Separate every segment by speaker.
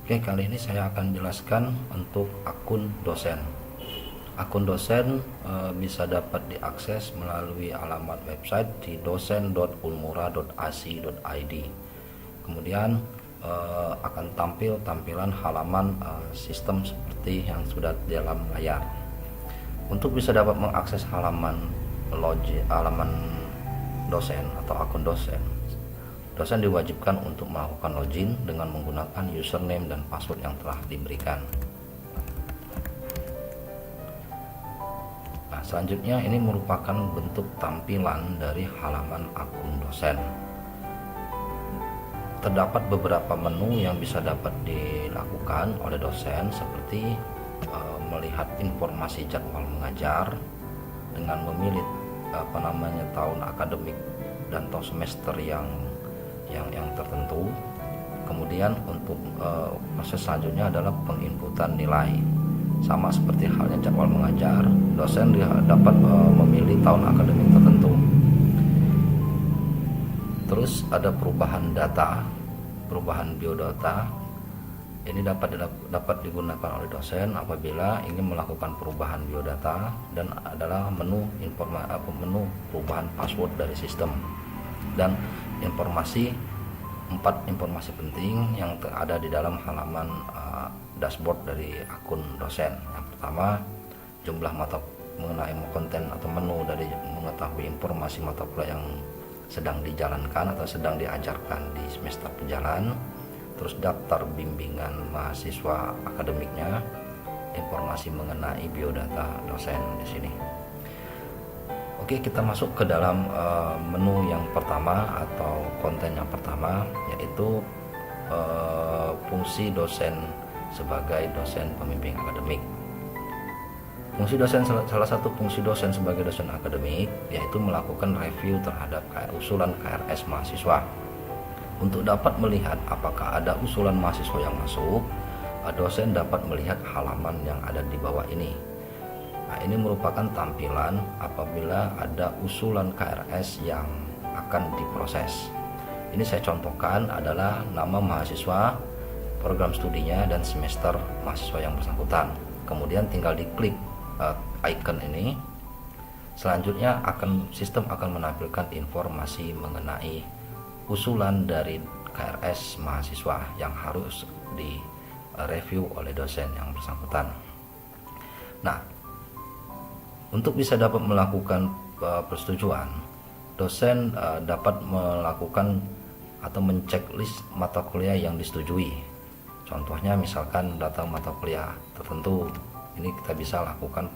Speaker 1: Oke, kali ini saya akan jelaskan untuk akun dosen. Akun dosen bisa dapat diakses melalui alamat website di dosen.unmura.ac.id. Kemudian akan tampil tampilan halaman sistem seperti yang sudah di dalam layar. Untuk bisa dapat mengakses halaman dosen atau akun dosen, dosen diwajibkan untuk melakukan login dengan menggunakan username dan password yang telah diberikan. Nah, selanjutnya ini merupakan bentuk tampilan dari halaman akun dosen. Terdapat beberapa menu yang bisa dapat dilakukan oleh dosen, seperti melihat informasi jadwal mengajar dengan memilih tahun akademik dan tahun semester yang tertentu. Kemudian untuk proses selanjutnya adalah penginputan nilai. Sama seperti halnya jadwal mengajar, dosen dapat memilih tahun akademik tertentu. Terus ada perubahan data, perubahan biodata. Ini dapat digunakan oleh dosen apabila ingin melakukan perubahan biodata, dan adalah menu perubahan password dari sistem dan empat informasi penting yang ada di dalam halaman dashboard dari akun dosen. Yang pertama, jumlah mengenai konten atau menu dari mengetahui informasi mata kuliah yang sedang dijalankan atau sedang diajarkan di semester berjalan. Terus daftar bimbingan mahasiswa akademiknya, informasi mengenai biodata dosen di sini. Oke, kita masuk ke dalam menu yang pertama atau konten yang pertama, yaitu fungsi dosen sebagai dosen pembimbing akademik. Salah satu fungsi dosen sebagai dosen akademik yaitu melakukan review terhadap usulan KRS mahasiswa. Untuk dapat melihat apakah ada usulan mahasiswa yang masuk, dosen dapat melihat halaman yang ada di bawah ini. Nah, ini merupakan tampilan apabila ada usulan KRS yang akan diproses. Ini saya contohkan adalah nama mahasiswa, program studinya, dan semester mahasiswa yang bersangkutan. Kemudian tinggal diklik icon ini. Selanjutnya sistem akan menampilkan informasi mengenai usulan dari KRS mahasiswa yang harus direview oleh dosen yang bersangkutan. Nah, untuk bisa dapat melakukan persetujuan, dosen dapat melakukan atau menceklis mata kuliah yang disetujui. Contohnya misalkan datang mata kuliah tertentu, ini kita bisa lakukan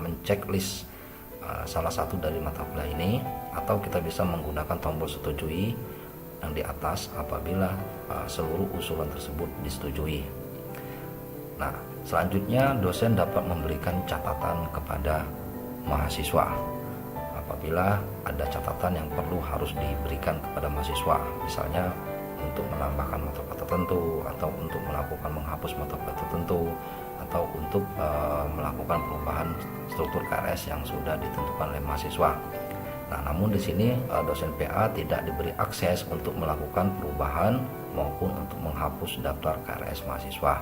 Speaker 1: menceklis salah satu dari mata kuliah ini, atau kita bisa menggunakan tombol setujui yang di atas apabila seluruh usulan tersebut disetujui. Nah, selanjutnya dosen dapat memberikan catatan kepada mahasiswa apabila ada catatan yang harus diberikan kepada mahasiswa, misalnya untuk menambahkan mata kuliah tertentu, atau untuk melakukan menghapus mata kuliah tertentu, atau untuk melakukan perubahan struktur KRS yang sudah ditentukan oleh mahasiswa. Nah, namun di sini dosen PA tidak diberi akses untuk melakukan perubahan maupun untuk menghapus daftar KRS mahasiswa.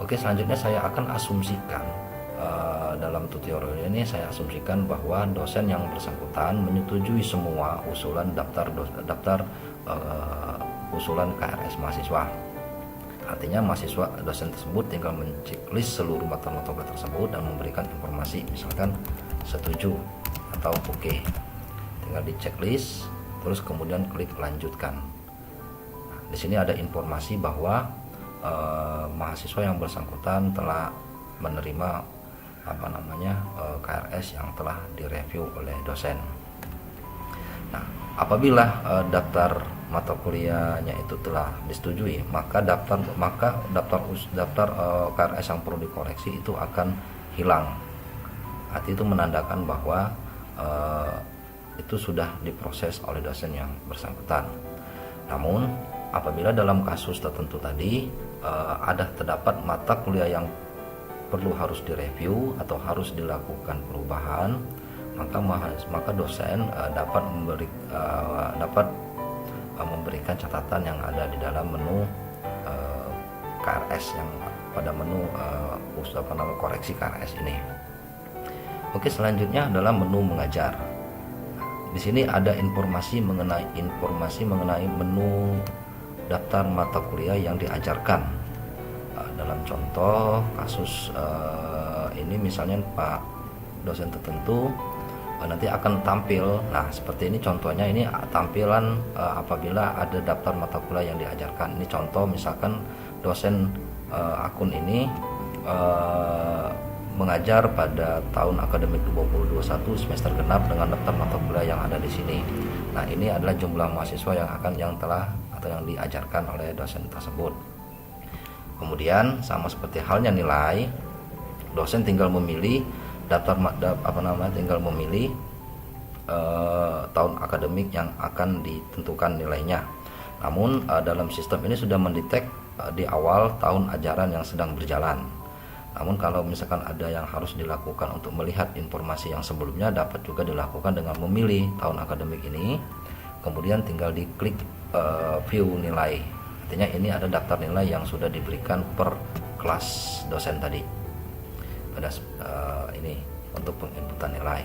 Speaker 1: Oke, selanjutnya saya akan asumsikan dalam tutorial ini saya asumsikan bahwa dosen yang bersangkutan menyetujui semua usulan usulan KRS mahasiswa. Artinya dosen tersebut tinggal menceklis seluruh mata kuliah tersebut dan memberikan informasi, misalkan setuju atau oke. Tinggal diceklis, terus kemudian klik lanjutkan. Nah, di sini ada informasi bahwa mahasiswa yang bersangkutan telah menerima KRS yang telah direview oleh dosen. Nah, apabila daftar mata kuliahnya itu telah disetujui, maka daftar KRS yang perlu dikoreksi itu akan hilang. Arti itu menandakan bahwa itu sudah diproses oleh dosen yang bersangkutan. Namun apabila dalam kasus tertentu tadi terdapat mata kuliah yang harus direview atau harus dilakukan perubahan, maka dosen dapat memberikan catatan yang ada di dalam menu KRS, yang pada menu koreksi KRS ini. Oke, selanjutnya adalah menu mengajar. Di sini ada informasi mengenai menu daftar mata kuliah yang diajarkan. Dalam contoh kasus ini misalnya Pak dosen tertentu nanti akan tampil. Nah, seperti ini contohnya, ini tampilan apabila ada daftar mata kuliah yang diajarkan. Ini contoh misalkan dosen akun ini mengajar pada tahun akademik 2021 semester genap dengan daftar mata kuliah yang ada di sini. Nah, ini adalah jumlah mahasiswa yang telah atau yang diajarkan oleh dosen tersebut. Kemudian sama seperti halnya nilai, dosen tinggal memilih tinggal memilih tahun akademik yang akan ditentukan nilainya. Namun dalam sistem ini sudah mendetek di awal tahun ajaran yang sedang berjalan. Namun kalau misalkan ada yang harus dilakukan untuk melihat informasi yang sebelumnya, dapat juga dilakukan dengan memilih tahun akademik ini, kemudian tinggal diklik view nilai. Artinya ini ada daftar nilai yang sudah diberikan per kelas dosen tadi pada ini untuk penginputan nilai.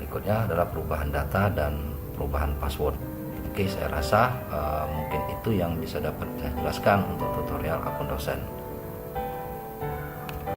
Speaker 1: Berikutnya adalah perubahan data dan perubahan password. Oke, saya rasa mungkin itu yang bisa dapat saya jelaskan untuk tutorial akun dosen.